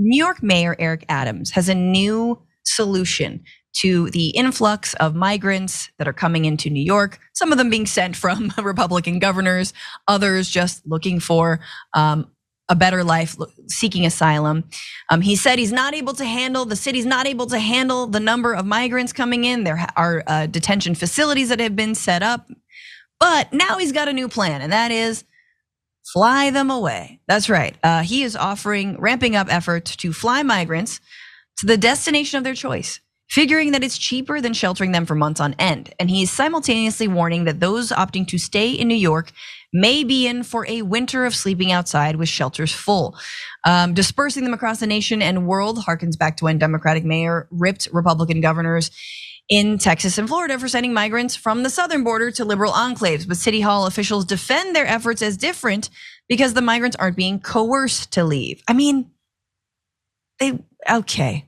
New York Mayor Eric Adams has a new solution to the influx of migrants that are coming into New York, some of them being sent from Republican governors, others just looking for a better life, seeking asylum. He said he's not able to handle, the city's not able to handle the number of migrants coming in. There are detention facilities that have been set up, but now he's got a new plan, and that is fly them away. That's right. He is ramping up efforts to fly migrants to the destination of their choice, figuring that it's cheaper than sheltering them for months on end. And he is simultaneously warning that those opting to stay in New York may be in for a winter of sleeping outside with shelters full. Dispersing them across the nation and world harkens back to when Democratic mayor ripped Republican governors in Texas and Florida for sending migrants from the southern border to liberal enclaves. But City Hall officials defend their efforts as different because the migrants aren't being coerced to leave. I mean, okay.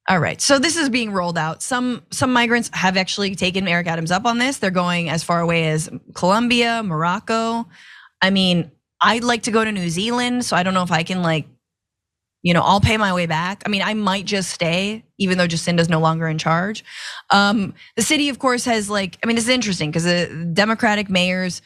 All right, so this is being rolled out. Some migrants have actually taken Eric Adams up on this. They're going as far away as Colombia, Morocco. I mean, I'd like to go to New Zealand, so I don't know if I can I'll pay my way back. I mean, I might just stay, even though Jacinda's no longer in charge. The city, of course, has this is interesting because the Democratic mayors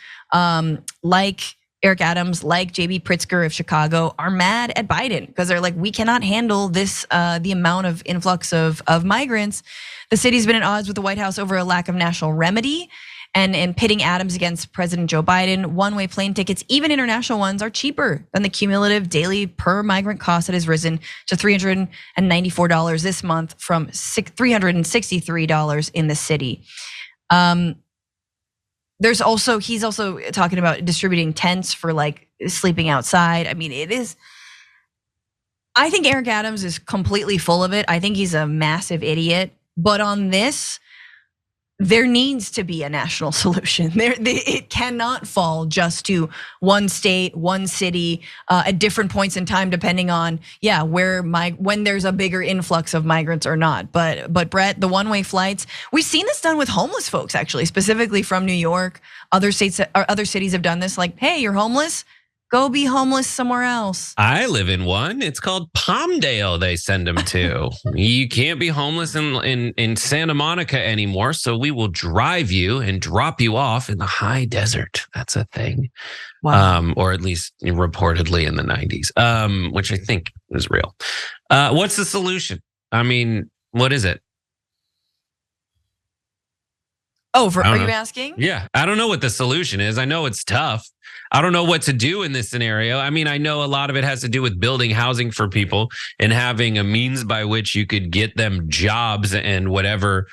like Eric Adams, like JB Pritzker of Chicago, are mad at Biden because they're like, we cannot handle this, the amount of influx of migrants. The city's been at odds with the White House over a lack of national remedy. And pitting Adams against President Joe Biden, one-way plane tickets, even international ones, are cheaper than the cumulative daily per migrant cost that has risen to $394 this month from $363 in the city. He's also talking about distributing tents for sleeping outside. I mean, I think Eric Adams is completely full of it. I think he's a massive idiot. But on this, there needs to be a national solution. It cannot fall just to one state, one city, at different points in time, depending on when there's a bigger influx of migrants or not. But Brett, the one-way flights, we've seen this done with homeless folks, actually, specifically from New York. Other states or other cities have done this. Like, hey, you're homeless. Go be homeless somewhere else. I live in one. It's called Palmdale. They send them to. You can't be homeless in Santa Monica anymore, so we will drive you and drop you off in the high desert. That's a thing. Wow. Or at least reportedly in the 90s, which I think is real. What's the solution? I mean, what is it? Are you asking? Yeah, I don't know what the solution is. I know it's tough. I don't know what to do in this scenario. I mean, I know a lot of it has to do with building housing for people and having a means by which you could get them jobs and whatever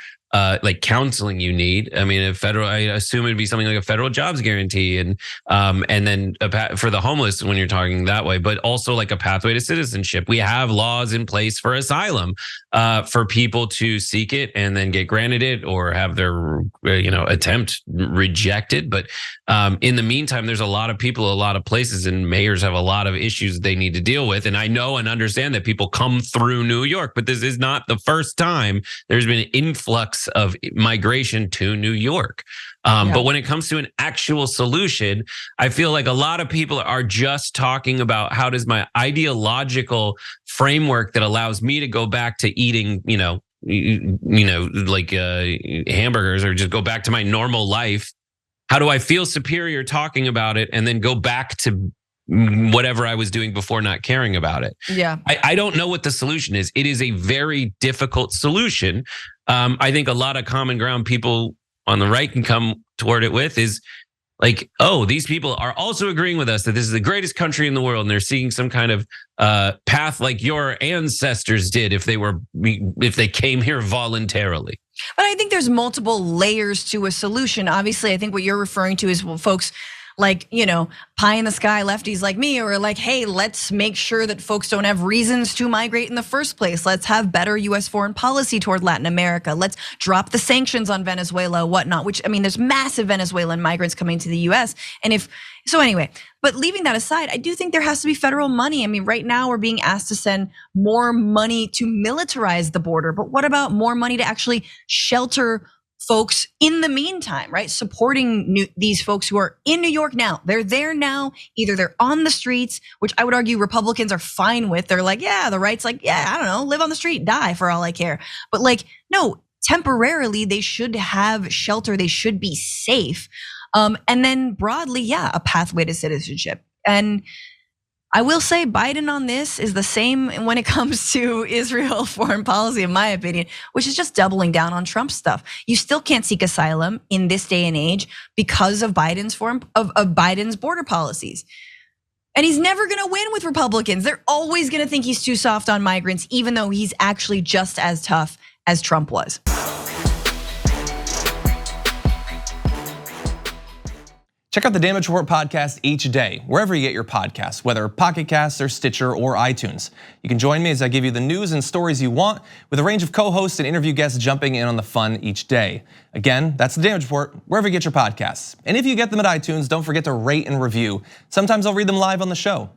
counseling you need. I mean, I assume it'd be something like a federal jobs guarantee, and then for the homeless when you're talking that way, but also like a pathway to citizenship. We have laws in place for asylum, for people to seek it and then get granted it or have their attempt rejected. But in the meantime, there's a lot of people, a lot of places, and mayors have a lot of issues they need to deal with. And I know and understand that people come through New York, but this is not the first time there's been an influx of migration to New York. But when it comes to an actual solution, I feel like a lot of people are just talking about how does my ideological framework that allows me to go back to eating, hamburgers or just go back to my normal life. How do I feel superior talking about it and then go back to whatever I was doing before, not caring about it? Yeah. I don't know what the solution is. It is a very difficult solution. I think a lot of common ground people on the right can come toward it with is like, oh, these people are also agreeing with us that this is the greatest country in the world, and they're seeing some kind of path like your ancestors did if they came here voluntarily. But I think there's multiple layers to a solution. Obviously, I think what you're referring to is folks like, pie in the sky lefties like me, or like, hey, let's make sure that folks don't have reasons to migrate in the first place. Let's have better US foreign policy toward Latin America. Let's drop the sanctions on Venezuela, whatnot, which, I mean, there's massive Venezuelan migrants coming to the US. But leaving that aside, I do think there has to be federal money. I mean, right now we're being asked to send more money to militarize the border, but what about more money to actually shelter folks in the meantime, right? Supporting these folks who are in New York now. They're there now. Either they're on the streets, which I would argue Republicans are fine with. They're like, yeah, the right's like, yeah, I don't know, live on the street, die for all I care. But like, no, temporarily they should have shelter. They should be safe. And then broadly, yeah, a pathway to citizenship. And I will say Biden on this is the same when it comes to Israel foreign policy, in my opinion, which is just doubling down on Trump stuff. You still can't seek asylum in this day and age because of Biden's Biden's border policies. And he's never gonna win with Republicans. They're always gonna think he's too soft on migrants, even though he's actually just as tough as Trump was. Check out the Damage Report podcast each day, wherever you get your podcasts, whether Pocket Casts or Stitcher or iTunes. You can join me as I give you the news and stories you want, with a range of co-hosts and interview guests jumping in on the fun each day. Again, that's the Damage Report, wherever you get your podcasts. And if you get them at iTunes, don't forget to rate and review. Sometimes I'll read them live on the show.